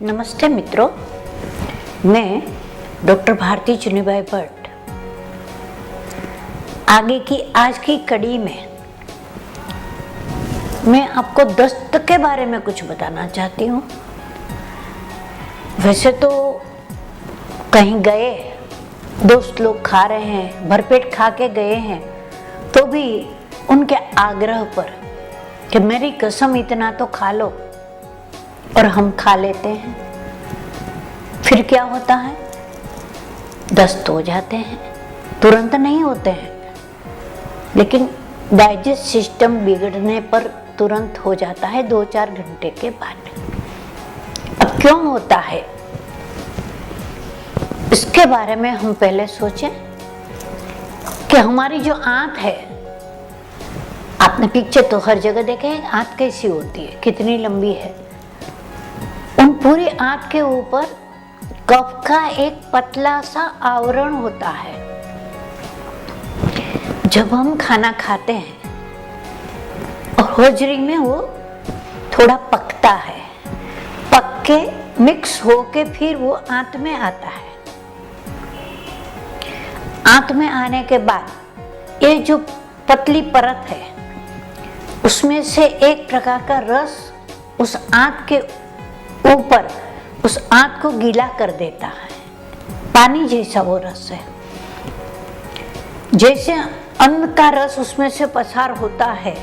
नमस्ते मित्रों, मैं डॉक्टर भारती चुनीबाई भट्ट आगे की आज की कड़ी में मैं आपको दस्त के बारे में कुछ बताना चाहती हूँ। वैसे तो कहीं गए, दोस्त लोग खा रहे हैं, भरपेट खा के गए हैं, तो भी उनके आग्रह पर कि मेरी कसम इतना तो खा लो, और हम खा लेते हैं। फिर क्या होता है? दस्त हो जाते हैं। तुरंत नहीं होते हैं, लेकिन डाइजेस्ट सिस्टम बिगड़ने पर तुरंत हो जाता है 2-4 घंटे के बाद। अब क्यों होता है, इसके बारे में हम पहले सोचें कि हमारी जो आंत है, आपने पिक्चर तो हर जगह देखे हैं, आंत कैसी होती है, कितनी लंबी है। उन पूरी आंत के ऊपर कफ का एक पतला सा आवरण होता है। जब हम खाना खाते हैं और होजरी में वो थोड़ा पकता है, पक के मिक्स होके फिर वो आंत में आता है। आंत में आने के बाद ये जो पतली परत है, उसमें से एक प्रकार का रस उस आंत के ऊपर उस आंत को गीला कर देता है। पानी जैसा वो रस है। जैसे अन्न का रस उसमें से पसार होता है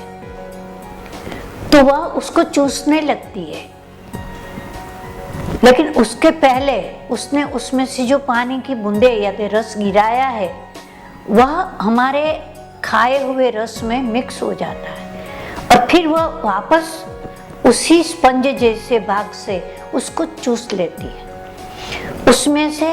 तो वह उसको चूसने लगती है, लेकिन उसके पहले उसने उसमें से जो पानी की बूंदे या फिर रस गिराया है, वह हमारे खाए हुए रस में मिक्स हो जाता है और फिर वह वापस उसी स्पंज जैसे भाग से उसको चूस लेती है। उसमें से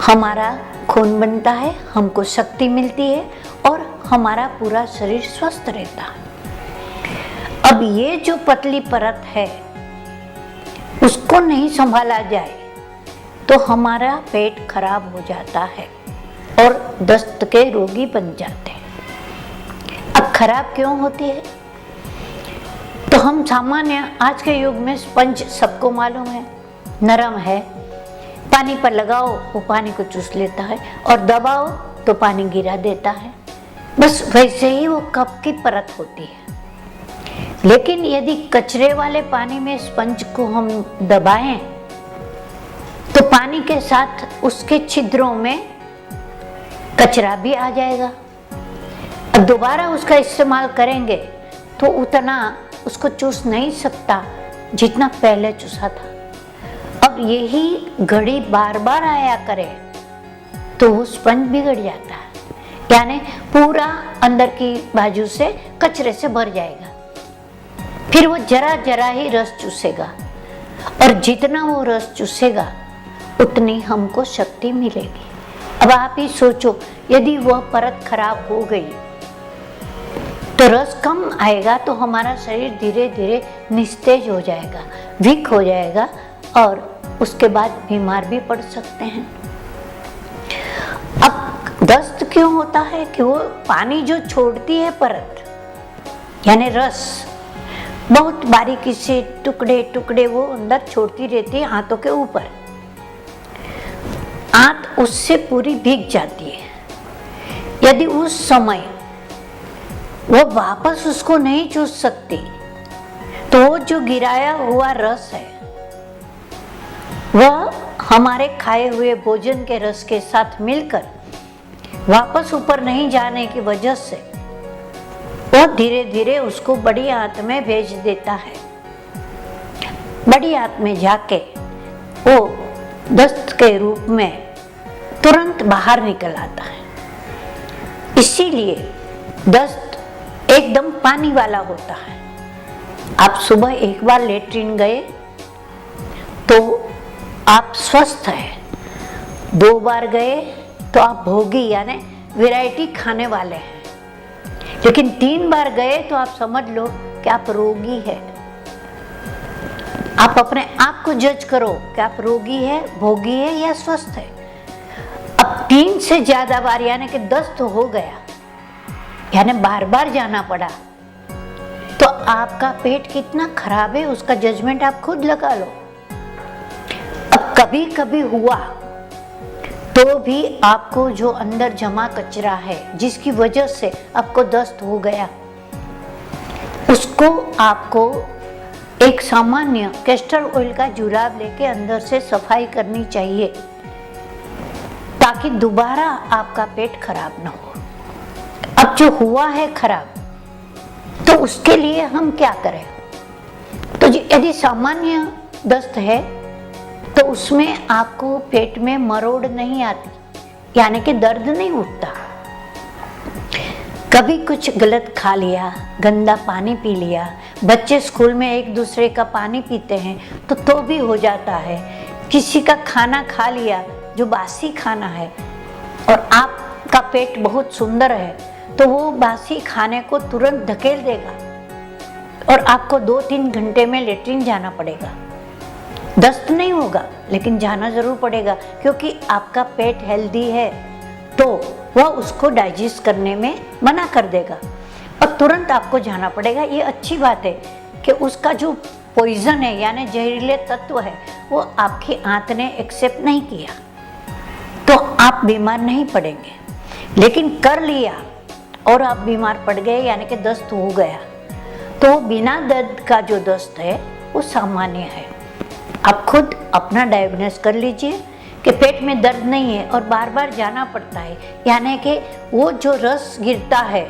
हमारा खून बनता है, हमको शक्ति मिलती है और हमारा पूरा शरीर स्वस्थ रहता है। अब ये जो पतली परत है, उसको नहीं संभाला जाए तो हमारा पेट खराब हो जाता है और दस्त के रोगी बन जाते हैं। अब खराब क्यों होती है? तो हम सामान्य आज के युग में स्पंज सबको मालूम है, नरम है, पानी पर लगाओ वो पानी को चूस लेता है और दबाओ तो पानी गिरा देता है। बस वैसे ही वो कफ की परत होती है। लेकिन यदि कचरे वाले पानी में स्पंज को हम दबाएं तो पानी के साथ उसके छिद्रों में कचरा भी आ जाएगा। अब दोबारा उसका इस्तेमाल करेंगे तो उतना उसको चूस नहीं सकता जितना पहले चूसा था। अब यही घड़ी बार बार आया करे तो वो स्पंज बिगड़ जाता है, यानी पूरा अंदर की बाजू से कचरे से भर जाएगा। फिर वो जरा जरा ही रस चूसेगा और जितना वो रस चूसेगा उतनी हमको शक्ति मिलेगी। अब आप ही सोचो, यदि वह परत खराब हो गई तो रस कम आएगा तो हमारा शरीर धीरे धीरे निस्तेज हो जाएगा, वीक हो जाएगा और उसके बाद बीमार भी पड़ सकते हैं। अब दस्त क्यों होता है कि वो पानी जो छोड़ती है परत, यानी रस, बहुत बारीकी से टुकड़े टुकड़े वो अंदर छोड़ती रहती है आंतों के ऊपर। आंत उससे पूरी भीग जाती है। यदि उस समय वो वापस उसको नहीं चूस सकती तो वो जो गिराया हुआ रस है वह हमारे खाए हुए भोजन के रस के साथ मिलकर वापस ऊपर नहीं जाने की वजह से वह धीरे धीरे उसको बड़ी आंत में भेज देता है। बड़ी आंत में जाके वो दस्त के रूप में तुरंत बाहर निकल आता है। इसीलिए दस्त एकदम पानी वाला होता है। आप सुबह एक बार लेट्रिन गए तो आप स्वस्थ हैं, 2 बार गए तो आप भोगी यानी वैरायटी खाने वाले हैं, लेकिन 3 बार गए तो आप समझ लो कि आप रोगी है। आप अपने आप को जज करो कि आप रोगी है, भोगी है या स्वस्थ है। अब 3 से ज्यादा बार यानी कि दस्त हो गया, यानी बार बार जाना पड़ा, तो आपका पेट कितना खराब है उसका जजमेंट आप खुद लगा लो। अब कभी कभी हुआ तो भी आपको जो अंदर जमा कचरा है जिसकी वजह से आपको दस्त हो गया, उसको आपको एक सामान्य कैस्टर ऑयल का जुराब लेके अंदर से सफाई करनी चाहिए ताकि दोबारा आपका पेट खराब ना हो। अब जो हुआ है खराब, तो उसके लिए हम क्या करें? तो यदि सामान्य दस्त है तो उसमें आपको पेट में मरोड़ नहीं आती, यानी कि दर्द नहीं उठता। कभी कुछ गलत खा लिया, गंदा पानी पी लिया, बच्चे स्कूल में एक दूसरे का पानी पीते हैं तो भी हो जाता है। किसी का खाना खा लिया जो बासी खाना है और आपका पेट बहुत सुंदर है तो वो बासी खाने को तुरंत धकेल देगा और आपको 2-3 घंटे में लेटरिन जाना पड़ेगा। दस्त नहीं होगा लेकिन जाना जरूर पड़ेगा, क्योंकि आपका पेट हेल्दी है तो वह उसको डाइजेस्ट करने में मना कर देगा और तुरंत आपको जाना पड़ेगा। ये अच्छी बात है कि उसका जो पॉइजन है यानी जहरीले तत्व है वो आपकी आंत ने एक्सेप्ट नहीं किया तो आप बीमार नहीं पड़ेंगे। लेकिन कर लिया और आप बीमार पड़ गए यानी कि दस्त हो गया, तो बिना दर्द का जो दस्त है वो सामान्य है। आप खुद अपना डायग्नोस कर लीजिए कि पेट में दर्द नहीं है और बार बार जाना पड़ता है, यानी कि वो जो रस गिरता है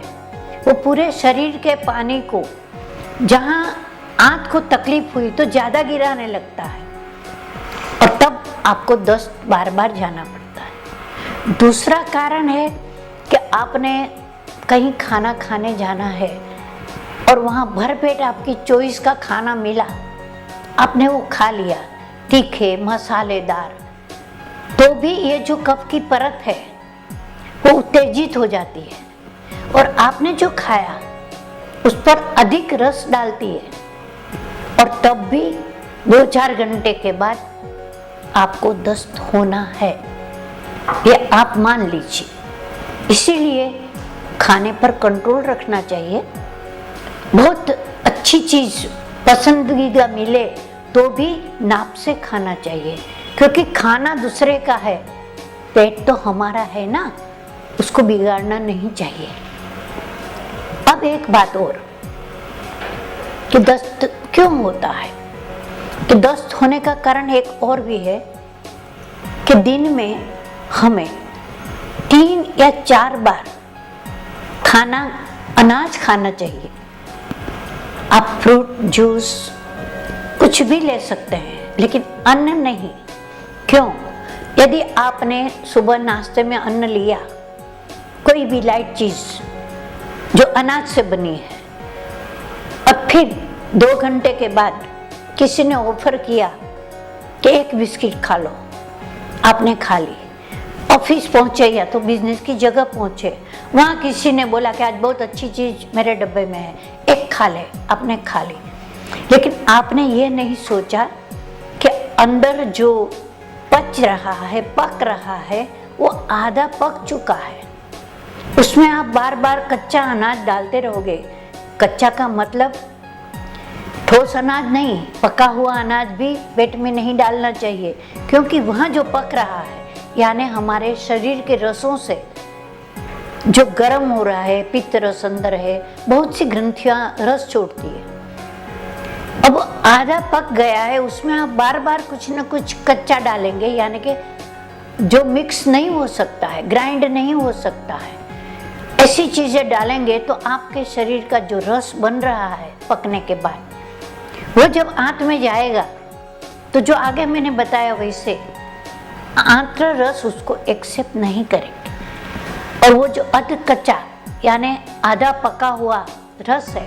वो पूरे शरीर के पानी को, जहाँ आंत को तकलीफ हुई तो ज़्यादा गिराने लगता है और तब आपको दस्त बार बार जाना पड़ता है। दूसरा कारण है कि आपने कहीं खाना खाने जाना है और वहाँ भरपेट आपकी चॉइस का खाना मिला, आपने वो खा लिया, तीखे मसालेदार, तो भी ये जो कफ की परत है वो उत्तेजित हो जाती है और आपने जो खाया उस पर अधिक रस डालती है और तब भी 2-4 घंटे के बाद आपको दस्त होना है, ये आप मान लीजिए। इसीलिए खाने पर कंट्रोल रखना चाहिए। बहुत अच्छी चीज़ पसंदीदा मिले तो भी नाप से खाना चाहिए, क्योंकि खाना दूसरे का है, पेट तो हमारा है ना, उसको बिगाड़ना नहीं चाहिए। अब एक बात और कि दस्त क्यों होता है, कि दस्त होने का कारण एक और भी है कि दिन में हमें 3 या 4 बार अनाज खाना चाहिए। आप फ्रूट जूस कुछ भी ले सकते हैं लेकिन अन्न नहीं। क्यों? यदि आपने सुबह नाश्ते में अन्न लिया, कोई भी लाइट चीज़ जो अनाज से बनी है, और फिर 2 घंटे के बाद किसी ने ऑफर किया कि एक बिस्किट खा लो, आपने खा ली। ऑफिस पहुंचे या तो बिजनेस की जगह पहुंचे, वहाँ किसी ने बोला कि आज बहुत अच्छी चीज़ मेरे डब्बे में है, एक खा ले, आपने खा ली। लेकिन आपने ये नहीं सोचा कि अंदर जो पच रहा है, पक रहा है, वो आधा पक चुका है। उसमें आप बार बार कच्चा अनाज डालते रहोगे। कच्चा का मतलब ठोस अनाज नहीं, पका हुआ अनाज भी पेट में नहीं डालना चाहिए, क्योंकि वहाँ जो पक रहा है यानी हमारे शरीर के रसों से जो गर्म हो रहा है, पित्त रस अंदर है, बहुत सी ग्रंथियां रस छोड़ती है। अब आधा पक गया है, उसमें आप बार बार कुछ न कुछ कच्चा डालेंगे, यानी कि जो मिक्स नहीं हो सकता है, ग्राइंड नहीं हो सकता है, ऐसी चीजें डालेंगे तो आपके शरीर का जो रस बन रहा है पकने के बाद, वो जब आंत में जाएगा तो जो आगे मैंने बताया वैसे आंत्र रस उसको एक्सेप्ट नहीं करेंगे और वो जो अध कच्चा यानी आधा पका हुआ रस है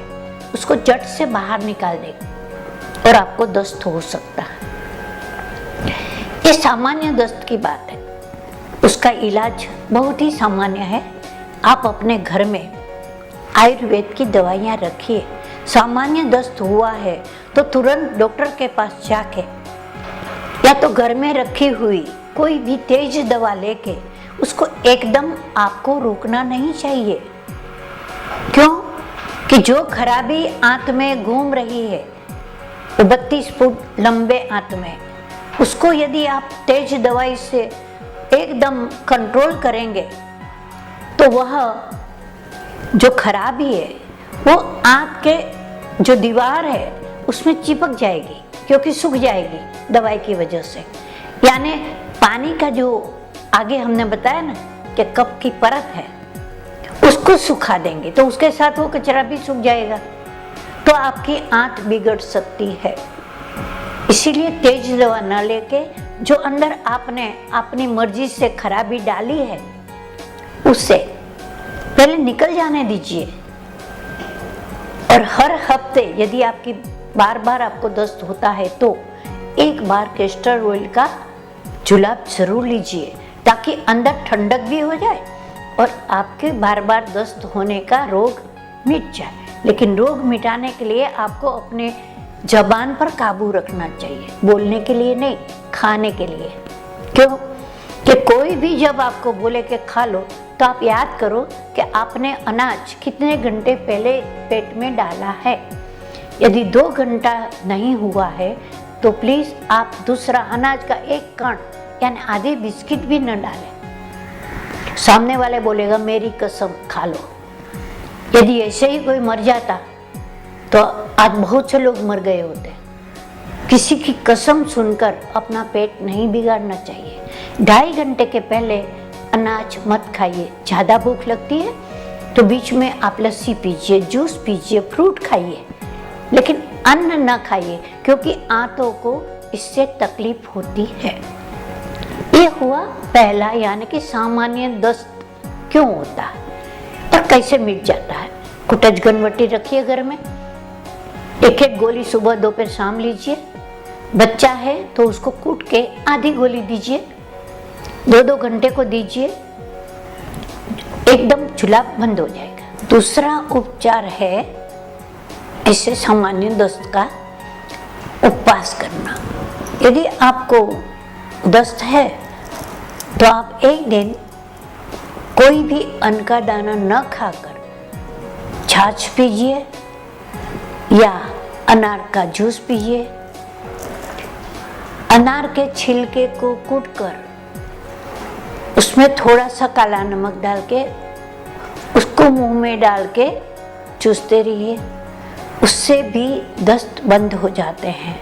उसको जट से बाहर निकाल देगा और आपको दस्त हो सकता है। ये सामान्य दस्त की बात है, उसका इलाज बहुत ही सामान्य है। आप अपने घर में आयुर्वेद की दवाइयाँ रखिए। सामान्य दस्त हुआ है तो तुरंत डॉक्टर के पास जाके या तो घर में रखी हुई कोई भी तेज दवा लेके उसको एकदम आपको रोकना नहीं चाहिए। क्यों? कि जो खराबी आंत में घूम रही है वो 32 फुट लंबे आंत में उसको यदि आप तेज दवाई से एकदम कंट्रोल करेंगे तो वह जो खराबी है वो आंत के जो दीवार है उसमें चिपक जाएगी, क्योंकि सूख जाएगी दवाई की वजह से। यानी पानी का जो आगे हमने बताया ना कि कप की परत है, उसको सुखा देंगे तो उसके साथ वो कचरा भी सूख जाएगा, तो आपकी आंत बिगड़ सकती है। इसीलिए तेज दवा न लेके जो अंदर आपने अपनी मर्जी से खराबी डाली है उससे पहले निकल जाने दीजिए। और हर हफ्ते यदि आपकी बार बार आपको दस्त होता है तो एक बार कैस्टर ऑयल का जुलाब जरूर लीजिए, ताकि अंदर ठंडक भी हो जाए और आपके बार बार दस्त होने का रोग मिट जाए। लेकिन रोग मिटाने के लिए आपको अपने जबान पर काबू रखना चाहिए, बोलने के लिए नहीं, खाने के लिए। क्यों कि कोई भी जब आपको बोले कि खा लो तो आप याद करो कि आपने अनाज कितने घंटे पहले पेट में डाला है। यदि 2 घंटा नहीं हुआ है तो प्लीज़ आप दूसरा अनाज का एक कण यानी आधी बिस्किट भी न डालें। सामने वाले बोलेगा मेरी कसम खा लो। यदि ऐसे ही कोई मर जाता तो आज बहुत से लोग मर गए होते। किसी की कसम सुनकर अपना पेट नहीं बिगाड़ना चाहिए। 2.5 घंटे के पहले अनाज मत खाइए। ज़्यादा भूख लगती है तो बीच में आप लस्सी पीजिए, जूस पीजिए, फ्रूट खाइए, लेकिन अन्न न खाइए, क्योंकि आंतों को इससे तकलीफ होती है। ये हुआ पहला, यानी कि सामान्य दस्त क्यों होता है और कैसे मिट जाता है। कुटज गनवटी रखिए घर में, 1-1 गोली सुबह दोपहर शाम लीजिए। बच्चा है तो उसको कूट के आधी गोली दीजिए, 2-2 घंटे को दीजिए, एकदम जुलाब बंद हो जाएगा। दूसरा उपचार है इससे सामान्य दस्त का उपवास करना। यदि आपको दस्त है तो आप एक दिन कोई भी अन्न का दाना न खाकर छाछ पीजिए या अनार का जूस पीजिए। अनार के छिलके को कूटकर उसमें थोड़ा सा काला नमक डाल के उसको मुंह में डाल के चूसते रहिए, उससे भी दस्त बंद हो जाते हैं।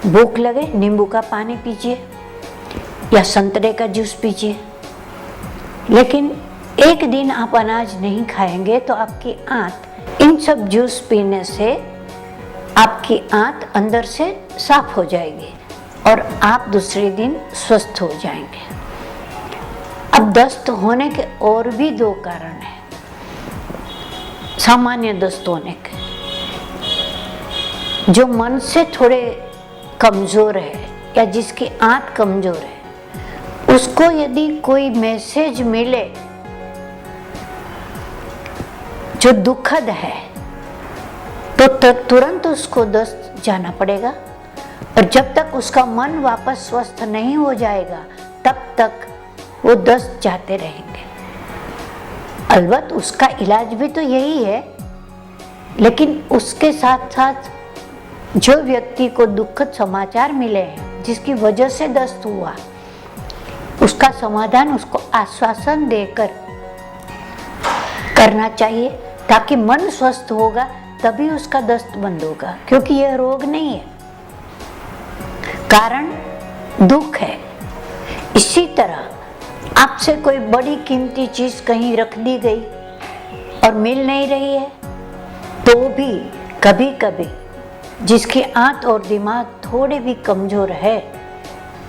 भूख लगे नींबू का पानी पीजिए या संतरे का जूस पीजिए। लेकिन एक दिन आप अनाज नहीं खाएंगे तो आपकी आंत इन सब जूस पीने से आपकी आंत अंदर से साफ हो जाएगी और आप दूसरे दिन स्वस्थ हो जाएंगे। अब दस्त होने के और भी 2 कारण हैं सामान्य दस्त होने के। जो मन से थोड़े कमजोर है या जिसकी आंत कमजोर है, उसको यदि कोई मैसेज मिले जो दुखद है तो तुरंत उसको दस्त जाना पड़ेगा। और जब तक उसका मन वापस स्वस्थ नहीं हो जाएगा तब तक वो दस्त जाते रहेंगे। अलबत्त उसका इलाज भी तो यही है, लेकिन उसके साथ साथ जो व्यक्ति को दुखद समाचार मिले हैं जिसकी वजह से दस्त हुआ, उसका समाधान उसको आश्वासन देकर करना चाहिए, ताकि मन स्वस्थ होगा तभी उसका दस्त बंद होगा। क्योंकि यह रोग नहीं है, कारण दुख है। इसी तरह आपसे कोई बड़ी कीमती चीज कहीं रख दी गई और मिल नहीं रही है तो भी कभी कभी जिसकी आंत और दिमाग थोड़े भी कमजोर है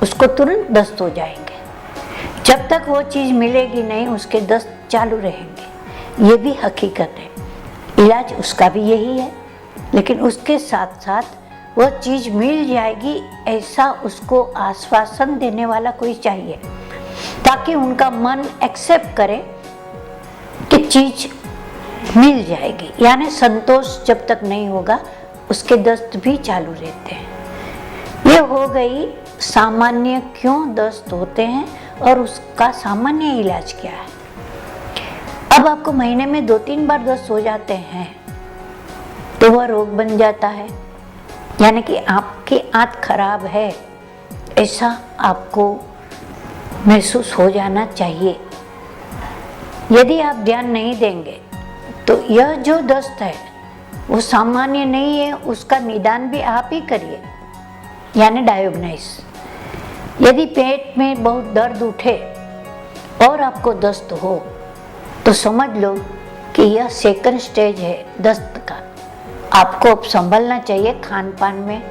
उसको तुरंत दस्त हो जाएंगे। जब तक वो चीज मिलेगी नहीं उसके दस्त चालू रहेंगे। ये भी हकीकत है। इलाज उसका भी यही है, लेकिन उसके साथ साथ वह चीज मिल जाएगी ऐसा उसको आश्वासन देने वाला कोई चाहिए, ताकि उनका मन एक्सेप्ट करे कि चीज मिल जाएगी। यानी संतोष जब तक नहीं होगा उसके दस्त भी चालू रहते हैं। ये हो गई सामान्य क्यों दस्त होते हैं और उसका सामान्य इलाज क्या है। अब आपको महीने में 2-3 बार दस्त हो जाते हैं तो वह रोग बन जाता है, यानी कि आपकी आंत खराब है ऐसा आपको महसूस हो जाना चाहिए। यदि आप ध्यान नहीं देंगे तो यह जो दस्त है वो सामान्य नहीं है, उसका निदान भी आप ही करिए, यानी डायग्नोसिस। यदि पेट में बहुत दर्द उठे और आपको दस्त हो तो समझ लो कि यह सेकंड स्टेज है दस्त का। आपको अब संभलना चाहिए, खान पान में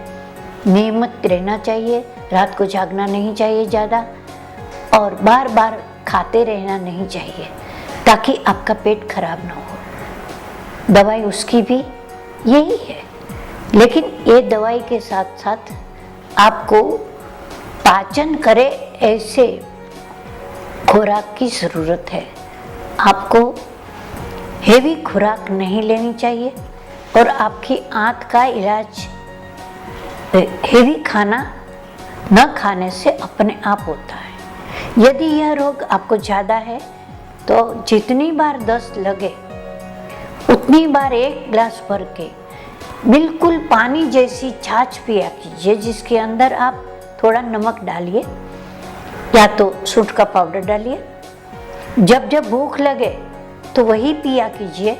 नियमित रहना चाहिए, रात को जागना नहीं चाहिए ज़्यादा, और बार बार खाते रहना नहीं चाहिए ताकि आपका पेट खराब ना हो। दवाई उसकी भी यही है, लेकिन ये दवाई के साथ साथ आपको पाचन करे ऐसे खुराक की ज़रूरत है। आपको हेवी खुराक नहीं लेनी चाहिए और आपकी आंत का इलाज हेवी खाना न खाने से अपने आप होता है। यदि यह रोग आपको ज़्यादा है तो जितनी बार दस्त लगे उतनी बार एक गिलास भर के बिल्कुल पानी जैसी छाछ पिया कीजिए, जिसके अंदर आप थोड़ा नमक डालिए या तो सूंठ का पाउडर डालिए। जब जब भूख लगे तो वही पिया कीजिए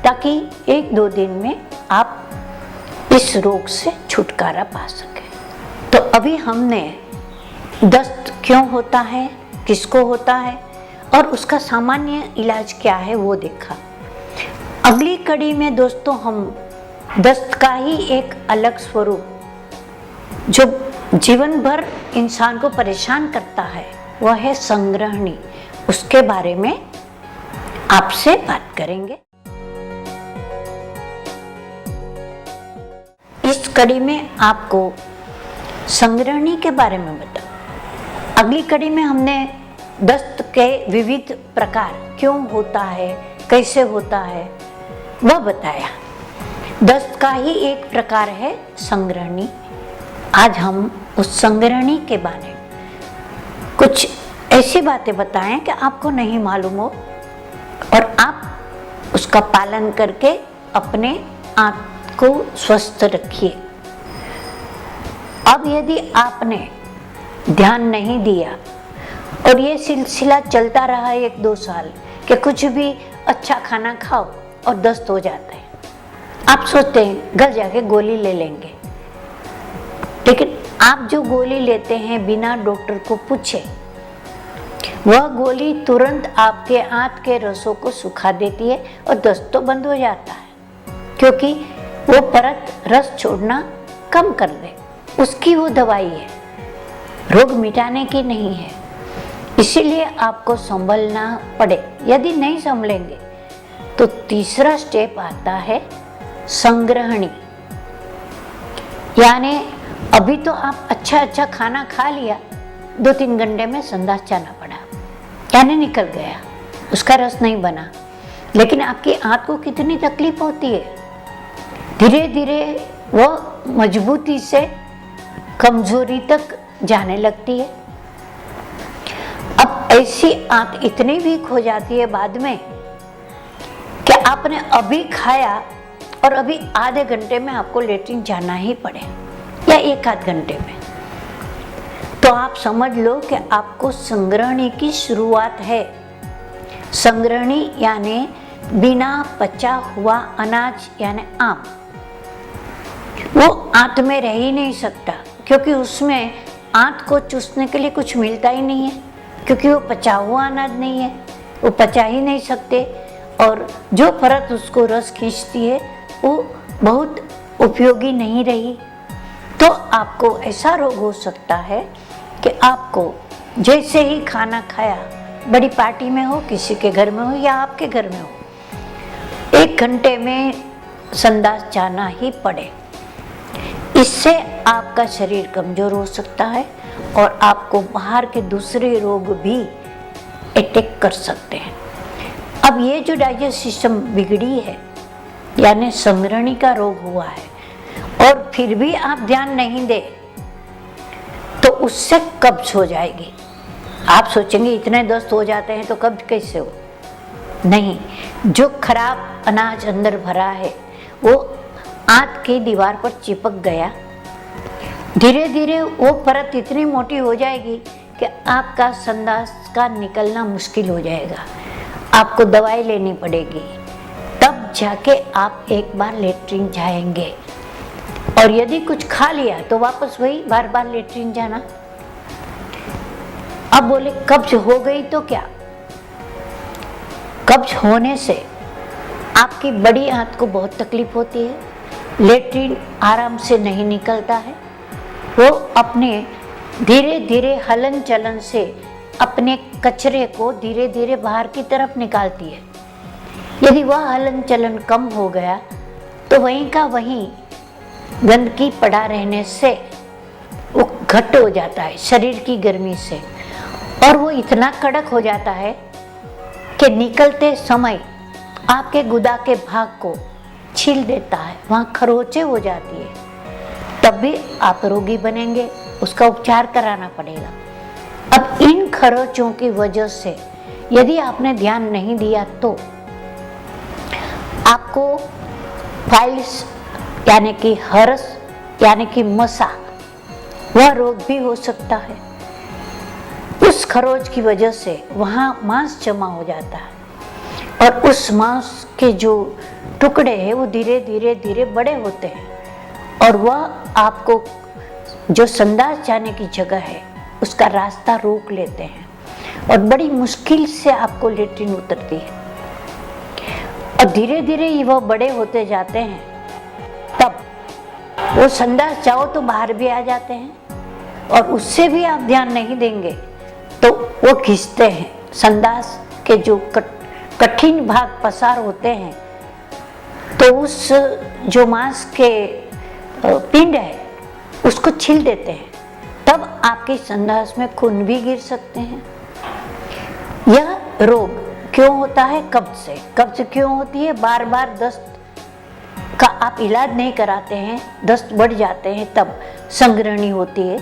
ताकि 1-2 दिन में आप इस रोग से छुटकारा पा सकें। तो अभी हमने दस्त क्यों होता है, किसको होता है और उसका सामान्य इलाज क्या है वो देखा। अगली कड़ी में दोस्तों हम दस्त का ही एक अलग स्वरूप जो जीवन भर इंसान को परेशान करता है वह है संग्रहणी। उसके बारे में आपसे बात करेंगे। इस कड़ी में आपको संग्रहणी के बारे में बता। अगली कड़ी में हमने दस्त के विविध प्रकार क्यों होता है, कैसे होता है वह बताया। दस्त का ही एक प्रकार है संग्रहणी। आज हम उस संग्रहणी के बारे में कुछ ऐसी बातें बताएं कि आपको नहीं मालूम हो और आप उसका पालन करके अपने आंत को स्वस्थ रखिए। अब यदि आपने ध्यान नहीं दिया और ये सिलसिला चलता रहा 1-2 साल कि कुछ भी अच्छा खाना खाओ और दस्त हो जाता है, आप सोचते हैं घर जाके गोली ले लेंगे, लेकिन आप जो गोली लेते हैं बिना डॉक्टर को पूछे, वह गोली तुरंत आपके आंत के रसों को सुखा देती है और दस्त तो बंद हो जाता है, क्योंकि वो परत रस छोड़ना कम कर दे। उसकी वो दवाई है, रोग मिटाने की नहीं है। इसीलिए आपको संभलना पड़े। यदि नहीं संभलेंगे तो तीसरा स्टेप आता है संग्रहणी। यानी अभी तो आप अच्छा खाना खा लिया, 2-3 घंटे में संडास जाना पड़ा, यानी निकल गया, उसका रस नहीं बना, लेकिन आपकी आंत को कितनी तकलीफ होती है। धीरे धीरे वह मजबूती से कमजोरी तक जाने लगती है। अब ऐसी आंत इतनी वीक हो जाती है बाद में कि आपने अभी खाया और अभी आधे घंटे में आपको लेटरिन जाना ही पड़े या 1-8 घंटे में, तो आप समझ लो कि आपको संग्रहणी की शुरुआत है। संग्रहणी यानी बिना पचा हुआ अनाज यानी आम, वो आंत में रह ही नहीं सकता, क्योंकि उसमें आंत को चूसने के लिए कुछ मिलता ही नहीं है, क्योंकि वो पचा हुआ अनाज नहीं है, वो पचा ही नहीं सकते। और जो परत उसको रस खींचती है वो बहुत उपयोगी नहीं रही, तो आपको ऐसा रोग हो सकता है कि आपको जैसे ही खाना खाया, बड़ी पार्टी में हो, किसी के घर में हो या आपके घर में हो, 1 घंटे में संडास जाना ही पड़े। इससे आपका शरीर कमजोर हो सकता है और आपको बाहर के दूसरे रोग भी अटैक कर सकते हैं। अब ये जो डाइजेस्ट सिस्टम बिगड़ी है, यानी संग्रहणी का रोग हुआ है, और फिर भी आप ध्यान नहीं दे तो उससे कब्ज हो जाएगी। आप सोचेंगे इतने दस्त हो जाते हैं तो कब्ज कैसे हो? नहीं, जो खराब अनाज अंदर भरा है वो आंत की दीवार पर चिपक गया धीरे धीरे वो परत इतनी मोटी हो जाएगी कि आपका संडास का निकलना मुश्किल हो जाएगा, आपको दवाई लेनी पड़ेगी, तब जाके आप एक बार लेटरिन जाएंगे। और यदि कुछ खा लिया तो वापस वही बार बार लेटरिन जाना। अब बोले कब्ज हो गई तो क्या? कब्ज होने से आपकी बड़ी आंत को बहुत तकलीफ होती है, लेटरिन आराम से नहीं निकलता है, वो अपने धीरे धीरे हलन चलन से अपने कचरे को धीरे धीरे बाहर की तरफ निकालती है। यदि वह हलन चलन कम हो गया तो वहीं का वहीं गंदगी पड़ा रहने से वो घट हो जाता है शरीर की गर्मी से, और वो इतना कड़क हो जाता है कि निकलते समय आपके गुदा के भाग को छील देता है, वहाँ खरोंचे हो जाती है, तब भी आप रोगी बनेंगे, उसका उपचार कराना पड़ेगा। अब इन खरोंचों की वजह से यदि आपने ध्यान नहीं दिया तो आपको फाइल्स यानी कि हर्ष यानी कि मसा, वह रोग भी हो सकता है। उस खरोच की वजह से वहाँ मांस जमा हो जाता है और उस मांस के जो टुकड़े हैं वो धीरे धीरे धीरे बड़े होते हैं और वह आपको जो संडास जाने की जगह है उसका रास्ता रोक लेते हैं और बड़ी मुश्किल से आपको लेटरिन उतरती है। और धीरे धीरे ही वह बड़े होते जाते हैं, तब वो संडास जाओ तो बाहर भी आ जाते हैं और उससे भी आप ध्यान नहीं देंगे तो वो खींचते हैं। संडास के जो कठिन भाग पसार होते हैं तो उस जो मांस के पिंड है उसको छील देते हैं, तब आपके संडास में खून भी गिर सकते हैं। यह रोग क्यों होता है? कब्ज से। कब्ज क्यों होती है? बार बार दस्त का आप इलाज नहीं कराते हैं, दस्त बढ़ जाते हैं, तब संग्रहणी होती है।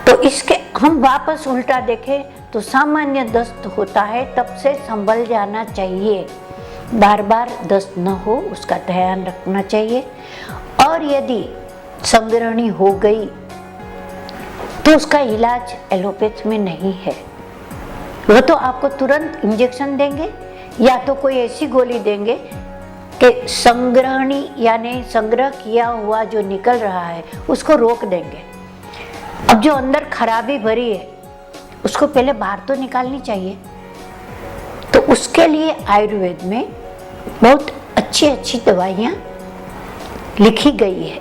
तो इसके हम वापस उल्टा देखें तो सामान्य दस्त होता है, तब से संभल जाना चाहिए, बार बार दस्त न हो उसका ध्यान रखना चाहिए। और यदि संग्रहणी हो गई तो उसका इलाज एलोपैथ में नहीं है, वो तो आपको तुरंत इंजेक्शन देंगे या तो कोई ऐसी गोली देंगे कि संग्रहणी यानी संग्रह किया हुआ जो निकल रहा है उसको रोक देंगे। अब जो अंदर खराबी भरी है उसको पहले बाहर तो निकालनी चाहिए, तो उसके लिए आयुर्वेद में बहुत अच्छी अच्छी दवाइयाँ लिखी गई है,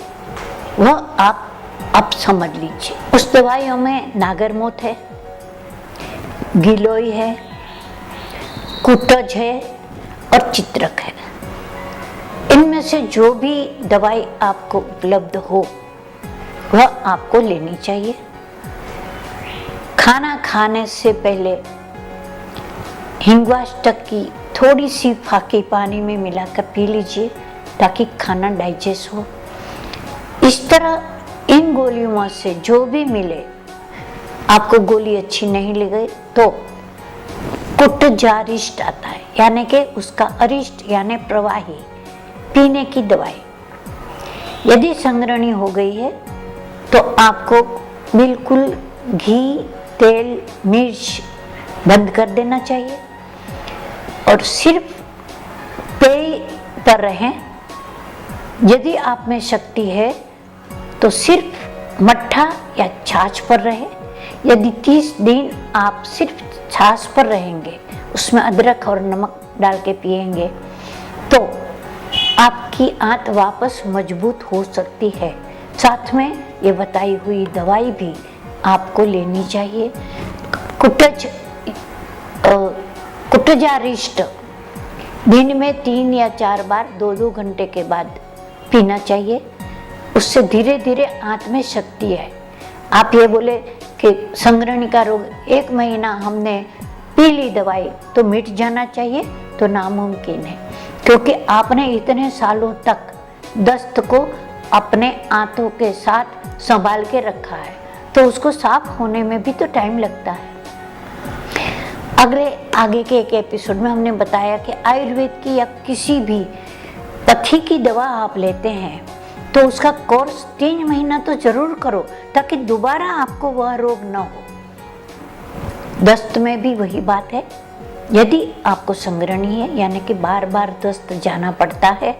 वह आप समझ लीजिए। उस दवाइयों में नागरमोथ है, गिलोय है, कुटज है और चित्रक है। इनमें से जो भी दवाई आपको उपलब्ध हो वह आपको लेनी चाहिए। खाना खाने से पहले हिंगवाष्टक की थोड़ी सी फाकी पानी में मिलाकर पी लीजिए ताकि खाना डाइजेस्ट हो। इस तरह इन गोलियों से जो भी मिले, आपको गोली अच्छी नहीं लगे तो कुटजारिष्ट आता है, यानी कि उसका अरिष्ट यानी प्रवाही पीने की दवाई। यदि संग्रहणी हो गई है तो आपको बिल्कुल घी, तेल, मिर्च बंद कर देना चाहिए और सिर्फ पेय पर रहें। यदि आप में शक्ति है तो सिर्फ मट्ठा या छाछ पर रहे। यदि 30 दिन आप सिर्फ छाछ पर रहेंगे, उसमें अदरक और नमक डाल के पिएंगे, तो आपकी आंत वापस मजबूत हो सकती है। साथ में ये बताई हुई दवाई भी आपको लेनी चाहिए। कुटजारिष्ट दिन में 3 या 4 बार 2-2 घंटे के बाद पीना चाहिए। उससे धीरे धीरे आंत में शक्ति है। आप ये बोले कि संग्रहणी का रोग 1 महीना हमने पी ली दवाई तो मिट जाना चाहिए, तो नामुमकिन है, क्योंकि आपने इतने सालों तक दस्त को अपने आंतों के साथ संभाल के रखा है, तो उसको साफ होने में भी तो टाइम लगता है। आगे के एक एपिसोड में हमने बताया कि आयुर्वेद की या किसी भी पथ्य की दवा आप लेते हैं तो उसका कोर्स 3 महीना तो जरूर करो, ताकि दोबारा आपको वह रोग न हो। दस्त में भी वही बात है। यदि आपको संग्रहणी है, यानी कि बार बार दस्त जाना पड़ता है,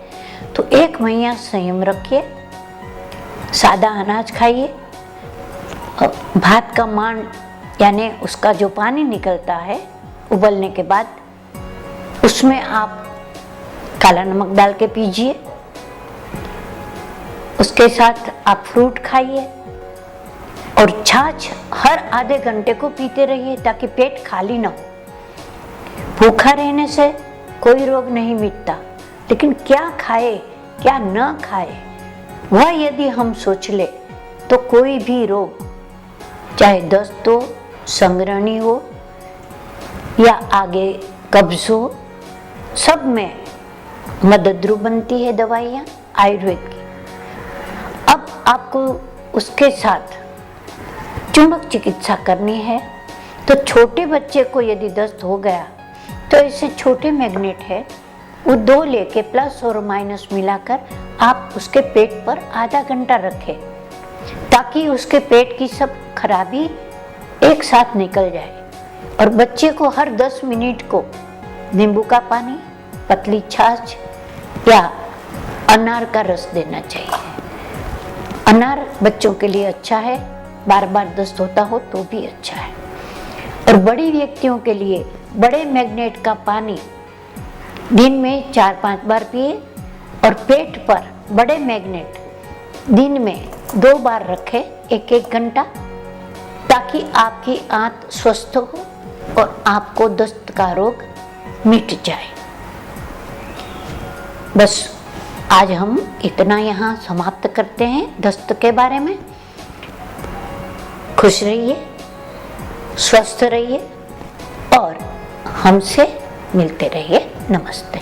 तो 1 महीना संयम रखिए, सादा अनाज खाइए, भात का मान यानी उसका जो पानी निकलता है उबलने के बाद, उसमें आप काला नमक डाल के पीजिए। उसके साथ आप फ्रूट खाइए और छाछ हर आधे घंटे को पीते रहिए, ताकि पेट खाली ना हो। भूखा रहने से कोई रोग नहीं मिटता, लेकिन क्या खाए क्या न खाए वह यदि हम सोच ले तो कोई भी रोग, चाहे दस्त हो, संग्रहणी हो या आगे कब्ज हो, सब में मददरू बनती है दवाइयाँ आयुर्वेद की। अब आपको उसके साथ चुंबक चिकित्सा करनी है। तो छोटे बच्चे को यदि दस्त हो गया तो ऐसे छोटे मैग्नेट है, वो 2 लेके प्लस और माइनस मिलाकर आप उसके पेट पर आधा घंटा रखें, ताकि उसके पेट की सब खराबी एक साथ निकल जाए। और बच्चे को हर 10 मिनट को नींबू का पानी, पतली छाछ या अनार का रस देना चाहिए। अनार बच्चों के लिए अच्छा है, बार बार दस्त होता हो तो भी अच्छा है। और बड़ी व्यक्तियों के लिए बड़े मैग्नेट का पानी दिन में 4-5 बार पिए, और पेट पर बड़े मैग्नेट दिन में 2 बार रखें 1-1 घंटा, ताकि आपकी आंत स्वस्थ हो और आपको दस्त का रोग मिट जाए। बस आज हम इतना यहाँ समाप्त करते हैं दस्त के बारे में। खुश रहिए, स्वस्थ रहिए और हमसे मिलते रहिए। नमस्ते।